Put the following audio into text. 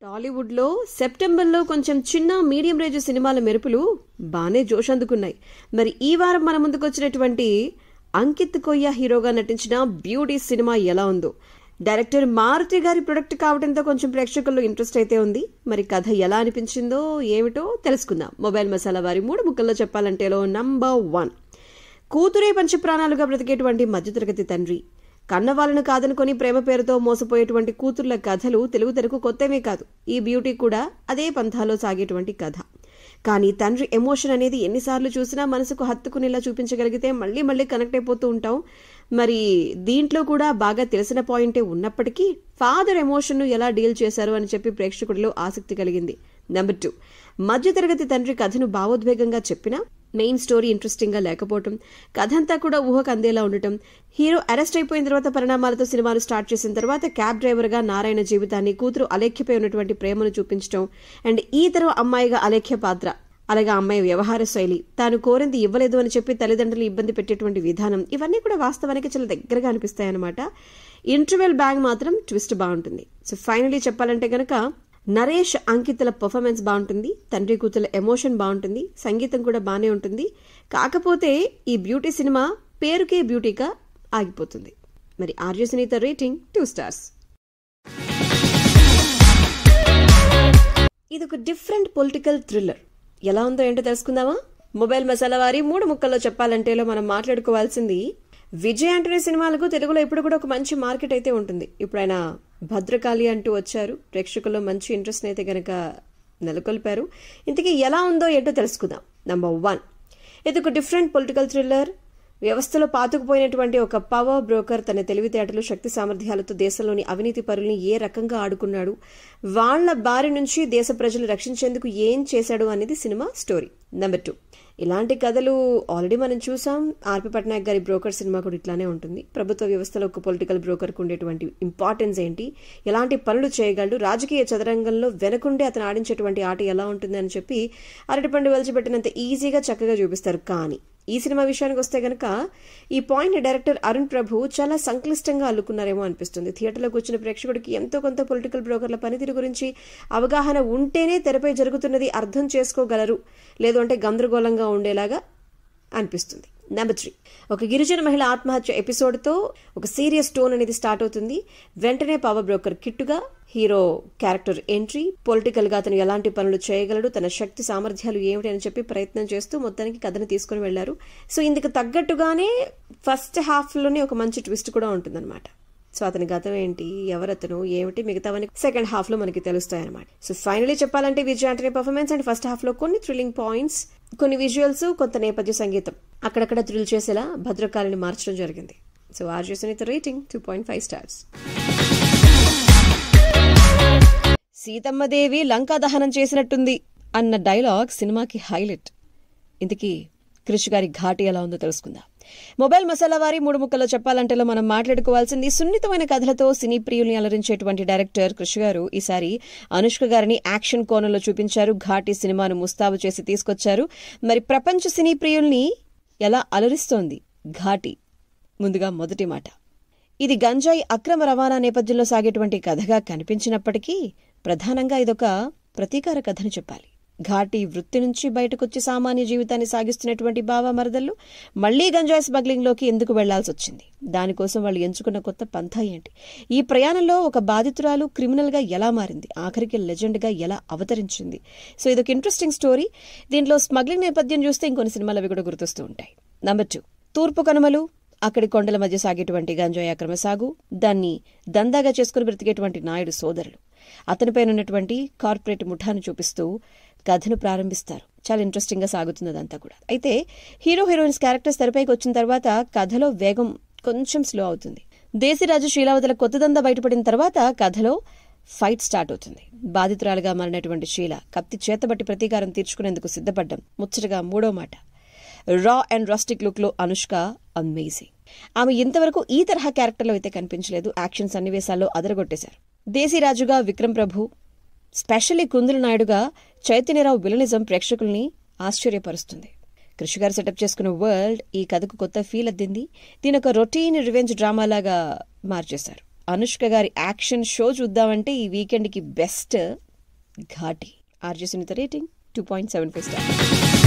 టాలీవుడ్లో సెప్టెంబర్లో కొంచెం చిన్న మీడియం రేంజ్ సినిమాల మెరుపులు బానే జోష్ అందుకున్నాయి. మరి ఈ వారం మన ముందుకొచ్చినటువంటి అంకిత్ కొయ్య హీరోగా నటించిన బ్యూటీ సినిమా ఎలా ఉందో, డైరెక్టర్ మారుతి గారి ప్రొడక్ట్ కావడంతో కొంచెం ప్రేక్షకుల్లో ఇంట్రెస్ట్ అయితే ఉంది. మరి కథ ఎలా అనిపించిందో ఏమిటో తెలుసుకుందాం. మొబైల్ మసాలా వారి 3 ముక్కల్లో చెప్పాలంటేలో నంబర్ 1, కూతురే పంచప్రాణాలుగా బ్రతికేటువంటి మధ్యతరగతి తండ్రి, కన్నవాళ్ళను కాదనుకొని ప్రేమ పేరుతో మోసపోయేటువంటి కూతుర్ల కథలు తెలుగు తెరకు కొత్తమే కాదు. ఈ బ్యూటీ కూడా అదే పంథాలో సాగేటువంటి కథ. కానీ తండ్రి ఎమోషన్ అనేది ఎన్నిసార్లు చూసినా మనసుకు హత్తుకునేలా చూపించగలిగితే మళ్ళీ మళ్ళీ కనెక్ట్ అయిపోతూ ఉంటాం. మరి దీంట్లో కూడా బాగా తెలిసిన పాయింటే ఉన్నప్పటికీ ఫాదర్ ఎమోషన్ను ఎలా డీల్ చేశారు అని చెప్పి ప్రేక్షకుడిలో ఆసక్తి కలిగింది. నెంబర్ 2, మధ్యతరగతి తండ్రి కథను భావోద్వేగంగా చెప్పినా మెయిన్ స్టోరీ ఇంట్రెస్టింగ్ గా లేకపోవటం, కథంతా కూడా ఊహకు అందేలా ఉండటం, హీరో అరెస్ట్ అయిపోయిన తర్వాత పరిణామాలతో సినిమాను స్టార్ట్ చేసిన తర్వాత క్యాబ్ డ్రైవర్ గా నారాయణ జీవితాన్ని, కూతురు అలేఖ్యపై ఉన్నటువంటి ప్రేమను చూపించడం, అండ్ ఈ తరం అమ్మాయిగా అలేఖ్య పాత్ర, అలాగే అమ్మాయి వ్యవహార శైలి, తాను కోరింది ఇవ్వలేదు అని చెప్పి తల్లిదండ్రులు ఇబ్బంది పెట్టేటువంటి విధానం, ఇవన్నీ కూడా వాస్తవానికి చాలా దగ్గరగా అనిపిస్తాయి అన్నమాట. ఇంటర్వెల్ బ్యాంగ్ మాత్రం ట్విస్ట్ బాగుంటుంది. సో ఫైనలీ చెప్పాలంటే గనక నరేష్ అంకిత్ల పర్ఫార్మెన్స్ బాగుంటుంది, తండ్రి కూతుల ఎమోషన్ బాగుంటుంది, సంగీతం కూడా బానే ఉంటుంది. కాకపోతే ఈ బ్యూటీ సినిమా పేరుకే బ్యూటీగా ఆగిపోతుంది. మరి ఆర్జే సునీత రేటింగ్ 2 స్టార్స్. ఇదొక డిఫరెంట్ పొలిటికల్ థ్రిల్లర్. ఎలా ఉందో ఏంటో తెలుసుకుందామా? మొబైల్ మసాలా వారి 3 ముక్కల్లో చెప్పాలంటేలో మనం మాట్లాడుకోవాల్సింది, విజయ్ ఆంటనీ సినిమాలకు తెలుగులో ఇప్పుడు కూడా ఒక మంచి మార్కెట్ అయితే ఉంటుంది. ఇప్పుడు ఆయన భద్రకాళి అంటూ వచ్చారు, ప్రేక్షకుల్లో మంచి ఇంట్రెస్ట్ అయితే గనక నెలకొల్పారు. ఇంతకీ ఎలా ఉందో ఏంటో తెలుసుకుందాం. నంబర్ 1, ఇది ఒక డిఫరెంట్ పొలిటికల్ థ్రిల్లర్. వ్యవస్థలో పాతుకుపోయినటువంటి ఒక పవర్ బ్రోకర్ తన తెలివితేటలు, శక్తి సామర్థ్యాలతో దేశంలోని అవినీతి పరుల్ని ఏ రకంగా ఆడుకున్నాడు, వాళ్ల బారి నుంచి దేశ ప్రజలు రక్షించేందుకు ఏం చేశాడు అనేది సినిమా స్టోరీ. నెంబర్ 2, ఇలాంటి కథలు ఆల్రెడీ మనం చూసాం. ఆర్పి పట్నాయక్ గారి బ్రోకర్ సినిమా కూడా ఇట్లానే ఉంటుంది. ప్రభుత్వ వ్యవస్థలో ఒక పొలిటికల్ బ్రోకర్కు ఉండేటువంటి ఇంపార్టెన్స్ ఏంటి, ఎలాంటి పనులు చేయగలడు, రాజకీయ చదరంగంలో వెనకుండే అతను ఆడించేటువంటి ఆట ఎలా ఉంటుంది అని చెప్పి అరటిపండు వెలిచిపెట్టినంత ఈజీగా చక్కగా చూపిస్తారు. కానీ ఈ సినిమా విషయానికి వస్తే గనక ఈ పాయింట్ డైరెక్టర్ అరుణ్ ప్రభు చాలా సంక్లిష్టంగా అల్లుకున్నారేమో అనిపిస్తుంది. థియేటర్లోకి వచ్చిన ప్రేక్షకుడికి ఎంతో కొంత పొలిటికల్ బ్రోకర్ల పనితీరు గురించి అవగాహన ఉంటేనే తెరపై జరుగుతున్నది అర్థం చేసుకోగలరు, లేదు అంటే గందరగోళంగా ఉండేలాగా అనిపిస్తుంది. నెంబర్ 3, ఒక గిరిజన మహిళ ఆత్మహత్య ఎపిసోడ్తో ఒక సీరియస్ టోన్ అనేది స్టార్ట్ అవుతుంది. వెంటనే పవర్ బ్రోకర్ కిట్టుగా హీరో క్యారెక్టర్ ఎంట్రీ, పొలిటికల్ గా అతను ఎలాంటి పనులు చేయగలడు, తన శక్తి సామర్థ్యాలు ఏమిటి అని చెప్పి ప్రయత్నం చేస్తూ మొత్తానికి కథను తీసుకుని వెళ్లారు. సో ఇందుకు తగ్గట్టుగానే ఫస్ట్ హాఫ్ లోనే ఒక మంచి ట్విస్ట్ కూడా ఉంటుందన్నమాట. సో అతని గతం ఏంటి, ఎవరతను ఏమిటి, మిగతావన్నీ సెకండ్ హాఫ్ లో మనకి తెలుస్తాయి అనమాట. సో ఫైనలీ చెప్పాలంటే Vijay Antony performance and first half లో కొన్ని థ్రిల్లింగ్ పాయింట్స్, కొన్ని విజువల్స్, కొంత నేపథ్య సంగీతం అక్కడక్కడ థ్రిల్ చేసేలా భద్రకాళిని మార్చడం జరిగింది. So RJ Sunitha rating 2.5 stars. Seethammadevi Lanka దహనం చేసినట్టుంది అన్న డైలాగ్ సినిమాకి హైలైట్. ఇంతకీ క్రిష్ గారి ఘాటి ఎలా ఉందో తెలుసుకుందాం. మొబైల్ మసాలా వారి 3 ముక్కల్లో చెప్పాలంటేలో మనం మాట్లాడుకోవాల్సింది, సున్నితమైన కథలతో సినీ ప్రియుల్ని అలరించేటువంటి డైరెక్టర్ క్రిష్ గారు ఈసారి అనుష్క గారిని యాక్షన్ కోణంలో చూపించారు. ఘాటి సినిమాను ముస్తాబు చేసి తీసుకొచ్చారు. మరి ప్రపంచ సినీ ప్రియుల్ని ఎలా అలరిస్తోంది ఘాటి? ముందుగా మొదటి మాట, ఇది గంజాయి అక్రమ రవాణా నేపథ్యంలో సాగేటువంటి కథగా కనిపించినప్పటికీ ప్రధానంగా ఇదొక ప్రతీకార కథని చెప్పాలి. ఘాటి వృత్తి నుంచి బయటకొచ్చి సామాన్య జీవితాన్ని సాగిస్తున్నటువంటి బావ మరదళ్ళు మళ్లీ గంజాయి స్మగ్లింగ్ లోకి ఎందుకు వెళ్లాల్సి వచ్చింది, దానికోసం వాళ్ళు ఎంచుకున్న కొత్త పంథా ఏంటి, ఈ ప్రయాణంలో ఒక బాధితురాలు క్రిమినల్ గా ఎలా మారింది, ఆఖరికి లెజెండ్ గా ఎలా అవతరించింది. సో ఇదొక ఇంట్రెస్టింగ్ స్టోరీ. దీంట్లో స్మగ్లింగ్ నేపథ్యం చూస్తే ఇంకొన్ని సినిమాలు అవి కూడా గుర్తొస్తూ ఉంటాయి. నెంబర్ 2, తూర్పు కనుమలు, అక్కడి కొండల మధ్య సాగేటువంటి గంజాయి అక్రమ సాగు, దాన్ని దందాగా చేసుకుని బ్రతికేటువంటి నాయుడు సోదరులు, అతనిపైన ఉన్నటువంటి కార్పొరేట్ ముఠాను చూపిస్తూ కథను ప్రారంభిస్తారు. చాలా ఇంట్రెస్టింగ్ గా సాగుతుంది అదంతా కూడా. అయితే హీరో హీరోయిన్స్ క్యారెక్టర్స్ తెరపైకి వచ్చిన తర్వాత కథలో వేగం కొంచెం స్లో అవుతుంది. దేశీరాజు శీలావతుల కొత్త దందా బయటపడిన తర్వాత కథలో ఫైట్ స్టార్ట్ అవుతుంది. బాధితురాలుగా మారినటువంటి శీల కత్తి చేతబట్టి ప్రతీకారం తీర్చుకునేందుకు సిద్ధపడ్డం ముచ్చటగా. మూడో మాట, రా అండ్ రస్టిక్ లుక్ లో అనుష్క అమేజింగ్. ఆమె ఇంతవరకు ఈ తరహా క్యారెక్టర్లో అయితే కనిపించలేదు. యాక్షన్ సన్నివేశాల్లో అదరగొట్టేశారు. దేశీరాజుగా విక్రమ్ ప్రభు, స్పెషల్లీ కుందుల నాయుడుగా చైతన్యరావు విలనిజం ప్రేక్షకుల్ని ఆశ్చర్యపరుస్తుంది. క్రిష్ గారు సెటప్ చేసుకున్న వరల్డ్ ఈ కథకు కొత్త ఫీల్ అద్దింది. దీని ఒక రొటీన్ రివెంజ్ డ్రామాలాగా మార్చేశారు. అనుష్క గారి యాక్షన్ షో చూద్దామంటే ఈ వీకెండ్కి best Ghaati. RJ Sunitha rating 2.75 star.